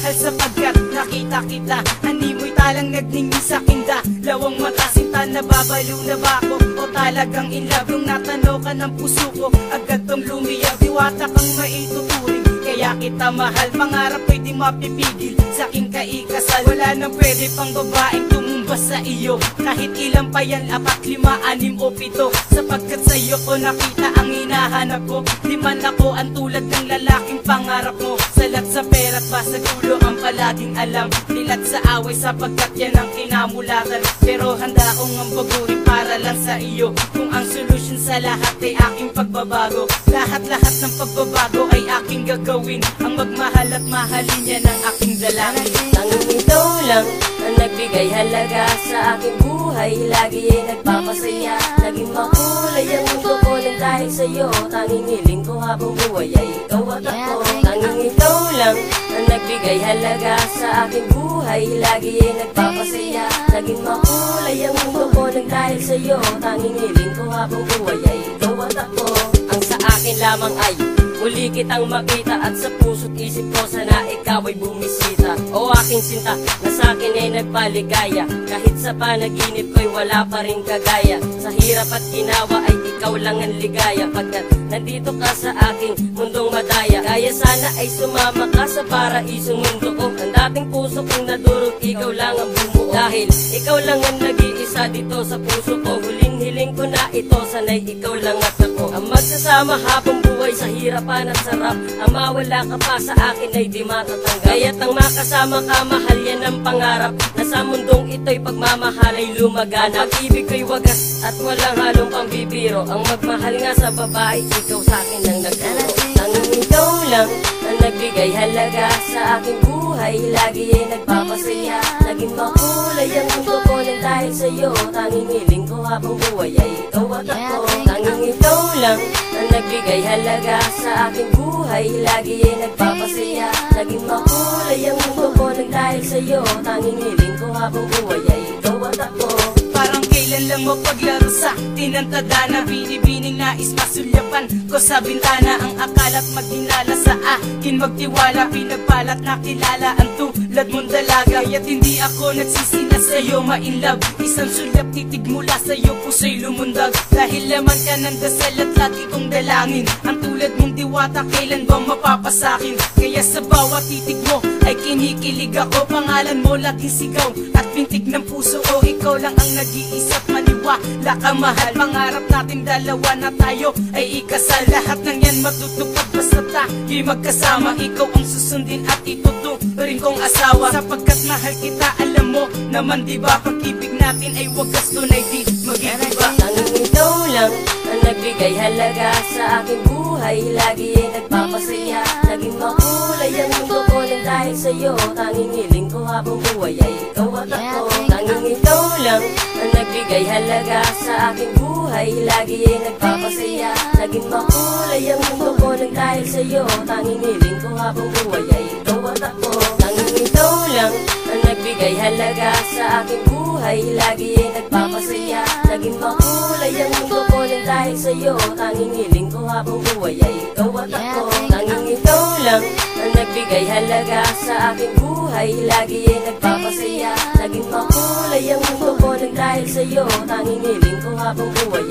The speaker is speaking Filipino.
mahal sapagkat nakita kita. Animoy talang nagningi sa kinda. Lawang mata, sinta, nababaliw na ba ako? O talagang in love? Yung natanaw ka ng puso ko, agad tong lumiyaw. Diwata kang maituturing, kaya kita mahal. Pangarap ko'y di mapipigil, sa aking kaikasal. Wala nang pwede pang babaeng tumumba sa iyo. Kahit ilan pa yan, 4, 5, 6 o 7. Sapagkat sa iyo ko nakita ang hinahanap ko. Di man ako ang tulad ng lalaking pangarap mo. Salat sa pera't ba sa dulo ang palaging alam. Nilat sa away sapagkat yan ang kinamulatan. Pero handa akong ambagurin para lang sa iyo. Kung ang solusyon sa lahat ay aking pagbabago. Lahat-lahat ng pagbabago ay aking gagawin. Ang magmahal at mahalin yan ang aking dalangin. Tanging ikaw lang ang nagbigay halaga sa aking buhay. Lagi ay nagpapasaya, naging makulay ang mundo ko nang dahil sa'yo. Tanging hiling ko habang buhay ay ikaw at ako. Tanging ikaw lang ang nagbigay halaga sa aking buhay. Lagi ay nagpapasaya, naging makulay ang mundo ko nang dahil sa'yo. Tanging hiling ko habang buhay ay ikaw at ako. Ang sa akin lamang ay muli kitang makita at sa puso't isip ko sana ikaw ay bumisita. O aking sinta na sa akin ay nagpaligaya, kahit sa panaginip ko'y wala pa rin kagaya. Sa hirap at ginawa ay ikaw lang ang ligaya, pagkat nandito ka sa aking mundong madaya. Kaya sana ay sumama ka sa paraisong mundo ko. Ang dating puso kong nadurog, ikaw lang ang bumuo. Dahil ikaw lang ang nag-iisa dito sa puso ko. Huling-hiling ko na ito, sana'y ikaw lang at ako. Ang magsasama habang buhay sa hirapan at sarap. Ang mawala ka pa sa akin ay di matatanggap. Kaya't ang makasama ka, mahal yan ang pangarap. Na sa mundong ito'y pagmamahal ay lumaganap. Pag-ibig ko'y wagas at walang halong pambibiro. Ang magmahal nga sa babae, ikaw sa akin ang nagturo. Tanging ikaw lang ang nagbigay halaga sa aking buhay. Lagi ay nagpapasaya, naging makulay ang mundo ko nang dahil sa'yo. Tanging hiling ko habang buhay ay ikaw at ako. Tanging ikaw lang ang nagbigay halaga sa aking buhay. Lagi ay nagpapasaya, naging makulay ang mundo ko nang dahil sa'yo. Tanging hiling ko habang buhay ay ikaw at ako. Parang kailan lang mapaglaro sa tinantadana. Binibining nais masulyapan ko sa bintana. Ang akala't maghinala sa akin magtiwala. Pinagpalat nakilala ang tulad mong dalaga. Kaya't hindi ako nagsisi na sa'yo ma-inlove. Isang sulyap titig mula sa'yo puso'y lumundag. Dahil laman ka ng dasal at lagi kong dalangin. Ang tulad mong diwata kailan bang mapapasakin. Kaya sa bawat titig mo ay kinikilig ako. Pangalan mo laging sigaw at pintig ng puso ko. Ikaw lang ang nag-iisa't maniwala ka mahal. Pangarap natin dalawa na tayo ay ikasal. Lahat ng yan matutupad basta tayo'y magkasama. Ikaw ang susundin at ituturing kong asawa. Sapagkat mahal kita, alam mo naman diba, pag-ibig natin ay wagas tunay di mag-iiba. Tanging ikaw lang ang nagbigay halaga sa aking buhay. Lagi ay nagpapasaya, naging makulay ang mundo ko nang dahil sa'yo. Tanging hiling ko habang buhay ay ikaw at ako. Tanging ikaw lang ang nagbigay halaga sa aking buhay. Lagi ay nagpapasaya, naging makulay ang mundo ko nang dahil sa'yo. Tanging hiling ko habang buhay ay ikaw at ako. Tanging ikaw lang ang nagbigay halaga sa aking buhay. Lagi ay nagpapasaya, naging makulay ang mundo ko nang dahil sa'yo. Tanging hiling ko habang buhay ay ikaw at ako. Tanging ikaw lang ang nagbigay halaga sa aking buhay. Lagi ay nagpapasaya, naging makulay ang mundo ko nang dahil sa'yo. Tanging hiling ko habang buhay